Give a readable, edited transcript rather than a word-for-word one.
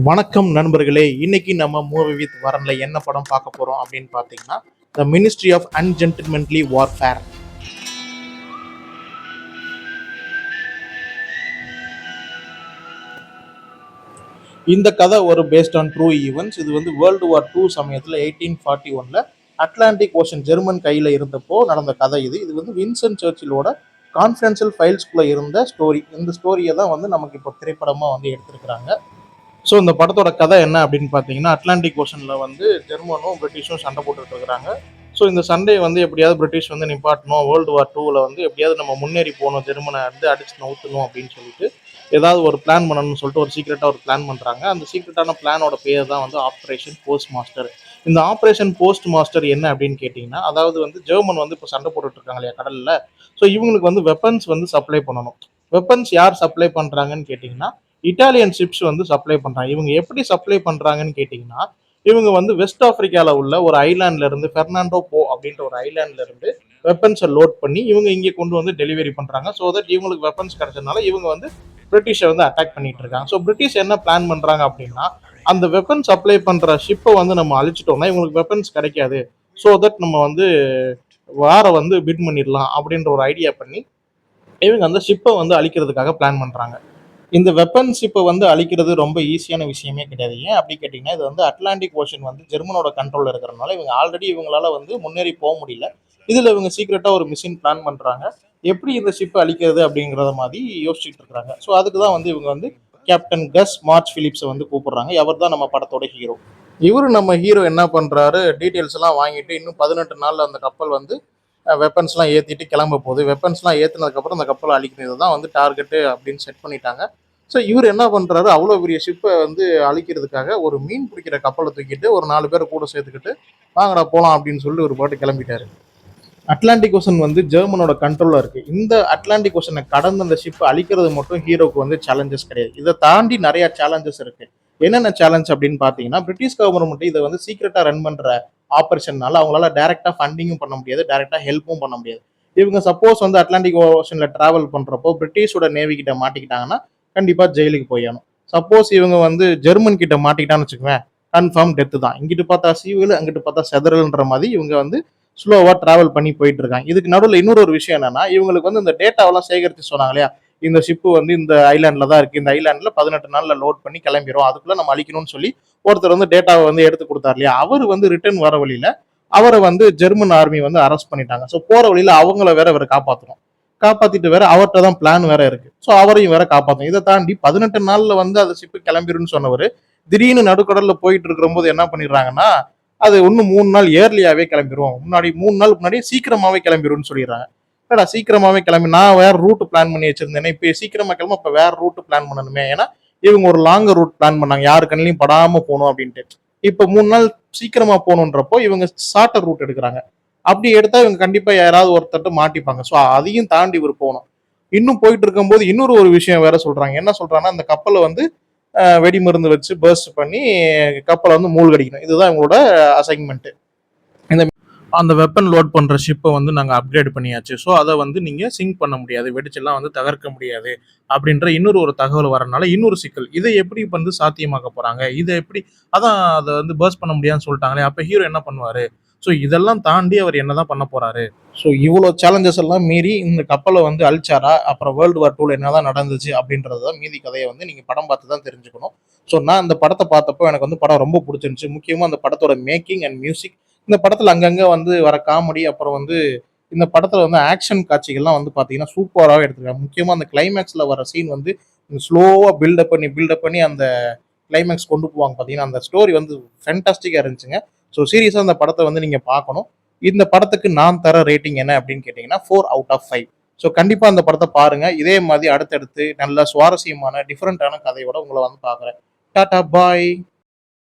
வணக்கம் நண்பர்களே. இன்னைக்கு நம்ம மூவி வித் வரன்ல என்ன படம் பார்க்க போறோம் அப்படின்னு பார்த்தீங்கன்னா, த மினிஸ்ட்ரி ஆஃப் அன்ஜென்டில்மென்லி வார்ஃபேர். இந்த கதை ஒரு பேஸ்ட் ஆன் ட்ரூ ஈவெண்ட்ஸ். இது வந்து வேர்ல்டு வார் டூ சமயத்தில் 1841ல அட்லாண்டிக் ஓஷன் ஜெர்மன் கையில் இருந்தப்போ நடந்த கதை. இது வந்து வின்சென்ட் சர்ச்சிலோட கான்ஃபிடென்ஷியல் ஃபைல்ஸ்குள்ளே இருந்த ஸ்டோரி. இந்த ஸ்டோரியை தான் வந்து நமக்கு இப்போ திரைப்படமாக வந்து எடுத்திருக்கிறாங்க. ஸோ இந்த படத்தோட கதை என்ன அப்படின்னு பார்த்தீங்கன்னா, அட்லாண்டிக் ஓஷனில் வந்து ஜெர்மனும் பிரிட்டிஷும் சண்டை போட்டுட்டு இருக்கிறாங்க. ஸோ இந்த சண்டையை வந்து எப்படியாவது பிரிட்டிஷ் வந்து நிப்பாட்டணும், வேர்ல்டு வார் டூவில் வந்து எப்படியாவது நம்ம முன்னேறி போகணும், ஜெர்மனை வந்து அடிச்சு நவுத்தணும் அப்படின்னு சொல்லிட்டு ஏதாவது ஒரு பிளான் பண்ணணும்னு சொல்லிட்டு ஒரு சீக்ரெட்டாக ஒரு பிளான் பண்ணுறாங்க. அந்த சீக்ரெட்டான பிளானோட பேர் தான் வந்து ஆப்ரேஷன் போஸ்ட் மாஸ்டர். இந்த ஆப்ரேஷன் போஸ்ட் மாஸ்டர் என்ன அப்படின்னு கேட்டிங்கன்னா, அதாவது வந்து ஜெர்மன் வந்து இப்போ சண்டை போட்டுட்டு இருக்காங்க இல்லையா கடலில். ஸோ இவங்களுக்கு வந்து வெப்பன்ஸ் வந்து சப்ளை பண்ணணும். வெப்பன்ஸ் யார் சப்ளை பண்ணுறாங்கன்னு கேட்டிங்கன்னா, இட்டாலியன் ஷிப்ஸ் வந்து சப்ளை பண்றாங்க. இவங்க எப்படி சப்ளை பண்றாங்கன்னு கேட்டீங்கன்னா, இவங்க வந்து வெஸ்ட் ஆப்பிரிக்கால உள்ள ஒரு ஐலாண்ட்ல இருந்து பெர்னாண்டோ போ அப்படின்ற ஒரு ஐலாண்ட்ல இருந்து வெப்பன்ஸை லோட் பண்ணி இவங்க இங்கே கொண்டு வந்து டெலிவரி பண்றாங்க. ஸோ தட் இவங்களுக்கு வெப்பன்ஸ் கிடைச்சதுனால இவங்க வந்து பிரிட்டிஷை வந்து அட்டாக் பண்ணிட்டு இருக்காங்க. ஸோ பிரிட்டிஷ் என்ன பிளான் பண்றாங்க அப்படின்னா, அந்த வெப்பன் சப்ளை பண்ற ஷிப்பை வந்து நம்ம அழிச்சிட்டோம்னா இவங்களுக்கு வெப்பன்ஸ் கிடைக்காது. ஸோ தட் நம்ம வந்து வாரை வந்து பிட் பண்ணிடலாம் அப்படின்ற ஒரு ஐடியா பண்ணி இவங்க அந்த ஷிப்பை வந்து அழிக்கிறதுக்காக பிளான் பண்றாங்க. இந்த வெப்பன்ஷிப்பை வந்து அழிக்கிறது ரொம்ப ஈஸியான விஷயமே கிடையாது. ஏன் அப்படி கேட்டிங்கன்னா, இது வந்து அட்லாண்டிக் ஓஷன் வந்து ஜெர்மனோட கண்ட்ரோலில் இருக்கிறனால இவங்க ஆல்ரெடி இவங்களால வந்து முன்னேறி போக முடியல. இதில் இவங்க சீக்கிரட்டாக ஒரு மிஷின் பிளான் பண்ணுறாங்க. எப்படி இந்த ஷிப்பை அழிக்கிறது அப்படிங்கிறத மாதிரி யோசிச்சுட்டு இருக்கிறாங்க. ஸோ அதுக்கு தான் வந்து இவங்க வந்து கேப்டன் கஸ் மார்ச் பிலிப்ஸை வந்து கூப்பிடுறாங்க. அவர் தான் நம்ம படத்தோட ஹீரோ. இவரு நம்ம ஹீரோ என்ன பண்ணுறாரு, டீட்டெயில்ஸ் எல்லாம் வாங்கிட்டு இன்னும் 18 நாளில் அந்த கப்பல் வந்து வெப்பன்ஸ்லாம் ஏற்றிட்டு கிளம்ப போகுது. வெப்பன்ஸ்லாம் ஏற்றினதுக்கப்புறம் அந்த கப்பலை அழிக்கிறது தான் வந்து டார்கெட்டு அப்படின்னு செட் பண்ணிட்டாங்க. ஸோ இவர் என்ன பண்ணுறாரு, அவ்வளோ பெரிய ஷிப்பை வந்து அழிக்கிறதுக்காக ஒரு மீன் பிடிக்கிற கப்பலை தூக்கிட்டு ஒரு 4 பேரை கூட சேர்த்துக்கிட்டு வாங்கடா போகலாம் அப்படின்னு சொல்லிட்டு ஒரு பாட்டு கிளம்பிட்டாரு. அட்லாண்டிக் ஓஷன் வந்து ஜெர்மனோட கண்ட்ரோலில் இருக்குது. இந்த அட்லாண்டிக் ஓஷனை கடந்த அந்த ஷிப்பை அழிக்கிறது மட்டும் ஹீரோக்கு வந்து சேலஞ்சஸ் கிடையாது. இதை தாண்டி நிறைய சேலஞ்சஸ் இருக்குது. என்னென்ன சேலஞ்ச் அப்படின்னு பார்த்தீங்கன்னா, பிரிட்டிஷ் கவர்மெண்ட் இதை வந்து சீக்கிரட்டாக ரன் பண்ணுற ஆப்ரேஷன்னால அவங்களால டைரெக்டாக ஃபண்டிங்கும் பண்ண முடியாது, டைரெக்டாக ஹெல்ப்பும் பண்ண முடியாது. இவங்க சப்போஸ் வந்து அட்லாண்டிக் ஓஷனில் ட்ராவல் பண்ணுறப்போ பிரிட்டிஷோட நேவி கிட்ட மாட்டிக்கிட்டாங்கன்னா கண்டிப்பாக ஜெயிலுக்கு போயிடணும். சப்போஸ் இவங்க வந்து ஜெர்மன் கிட்ட மாட்டிக்கிட்டான்னு வச்சுக்குவேன், கன்ஃபார்ம் டெத்து தான். இங்கிட்டு பார்த்தா சீவில், அங்கிட்டு பார்த்தா செதறல்ன்ற மாதிரி இவங்க வந்து ஸ்லோவாக ட்ராவல் பண்ணி போயிட்டு இருக்காங்க. இதுக்கு நடுவில் இன்னொரு ஒரு விஷயம் என்னன்னா, இவங்களுக்கு வந்து இந்த டேட்டாவெல்லாம் சேகரித்து சொன்னாங்க இல்லையா, இந்த ஷிப்பு வந்து இந்த ஐலாண்டில் தான் இருக்குது, இந்த ஐலாண்டில் 18 நாளில் லோட் பண்ணி கிளம்பிடும், அதுக்குள்ளே நம்ம அழிக்கணும்னு சொல்லி ஒருத்தர் வந்து டேட்டாவை வந்து எடுத்து கொடுத்தார் இல்லையா, அவர் வந்து ரிட்டர்ன் வர வழியில் அவரை வந்து ஜெர்மன் ஆர்மி வந்து அரெஸ்ட் பண்ணிட்டாங்க. ஸோ போகிற வழியில் அவங்கள வேற இவரை காப்பாற்றணும். காப்பாத்திட்டு வேற அவர்கிட்ட தான் பிளான் வேற இருக்கு. ஸோ அவரையும் வேற காப்பாற்றணும். இதை தாண்டி 18 நாள்ல வந்து அது ஷிப்பு கிளம்பிருன்னு சொன்னவர் திடீர்னு நடுக்கடல்ல போயிட்டு இருக்கிற போது என்ன பண்ணிடுறாங்கன்னா, அது இன்னும் 3 நாள் ஏர்லியாவே கிளம்பிடும், முன்னாடி 3 நாள் முன்னாடி சீக்கிரமாவே கிளம்பிடும்னு சொல்லிடுறாங்க. ஏடா சீக்கிரமாவே கிளம்பி, நான் வேற ரூட் பிளான் பண்ணி வச்சிருந்தேன், இப்போ சீக்கிரமா கிளம்ப, அப்ப வேற ரூட் பிளான் பண்ணணுமே. ஏன்னா இவங்க ஒரு லாங்கர் ரூட் பிளான் பண்ணாங்க, யாரு கண்ணிலையும் படாம போகணும் அப்படின்ட்டு. இப்போ 3 நாள் சீக்கிரமா போகணுன்றப்போ இவங்க ஷார்ட்டர் ரூட் எடுக்கிறாங்க. அப்படி எடுத்தா இவங்க கண்டிப்பா யாராவது ஒருத்தட்டு மாட்டிப்பாங்க. ஸோ அதையும் தாண்டி இவர் போகணும். இன்னும் போயிட்டு இருக்கும்போது இன்னொரு ஒரு விஷயம் வேற சொல்றாங்க. என்ன சொல்றாங்கன்னா, அந்த கப்பலை வந்து வெடிமருந்து வச்சு பர்ஸ்ட் பண்ணி கப்பலை வந்து மூழ்கடிக்கணும். இதுதான் இவங்களோட அசைன்மெண்ட். இந்த அந்த வெப்பன் லோட் பண்ற ஷிப்பை வந்து நாங்கள் அப்கிரேட் பண்ணியாச்சு. ஸோ அதை வந்து நீங்க சிங்க் பண்ண முடியாது, வெடிச்செல்லாம் வந்து தகர்க்க முடியாது அப்படின்ற இன்னொரு ஒரு தகவல் வரனால இன்னொரு சிக்கல். இதை எப்படி வந்து சாத்தியமாக்க போறாங்க, இதை எப்படி, அதான் அதை வந்து பர்ஸ்ட் பண்ண முடியாதுன்னு சொல்லிட்டாங்களே, அப்ப ஹீரோ என்ன பண்ணுவாரு? ஸோ இதெல்லாம் தாண்டி அவர் என்னதான் பண்ண போறாரு? ஸோ இவ்வளோ சேலஞ்சஸ் எல்லாம் மீறி இந்த கப்பலை வந்து அழிச்சாரா, அப்புறம் வேர்ல்டு வார் டூல என்னதான் நடந்துச்சு அப்படின்றது தான் மீதி கதையை வந்து நீங்க படம் பார்த்து தான் தெரிஞ்சுக்கணும். ஸோ நான் இந்த படத்தை பார்த்தப்போ எனக்கு வந்து படம் ரொம்ப பிடிச்சிருந்துச்சு. முக்கியமாக அந்த படத்தோட மேக்கிங் அண்ட் மியூசிக். இந்த படத்தில் அங்கங்கே வந்து வர காமெடி, அப்புறம் வந்து இந்த படத்தில் வந்து ஆக்ஷன் காட்சிகள்லாம் வந்து பார்த்தீங்கன்னா சூப்பராகவே எடுத்துருக்காங்க. முக்கியமாக அந்த கிளைமேக்ஸில் வர சீன் வந்து ஸ்லோவாக பில்டப் பண்ணி அந்த கிளைமேக்ஸ் கொண்டு போவாங்க பார்த்தீங்கன்னா, அந்த ஸ்டோரி வந்து ஃபேண்டாஸ்டிக்காக இருந்துச்சுங்க. ஸோ சீரியஸாக அந்த படத்தை வந்து நீங்கள் பார்க்கணும். இந்த படத்துக்கு நான் தர ரேட்டிங் என்ன அப்படின்னு கேட்டிங்கன்னா 4/5. ஸோ கண்டிப்பாக அந்த படத்தை பாருங்கள். இதே மாதிரி அடுத்தடுத்து நல்ல சுவாரஸ்யமான டிஃப்ரெண்ட்டான கதையோட உங்களை வந்து பார்க்குறேன். டாடா பாய்.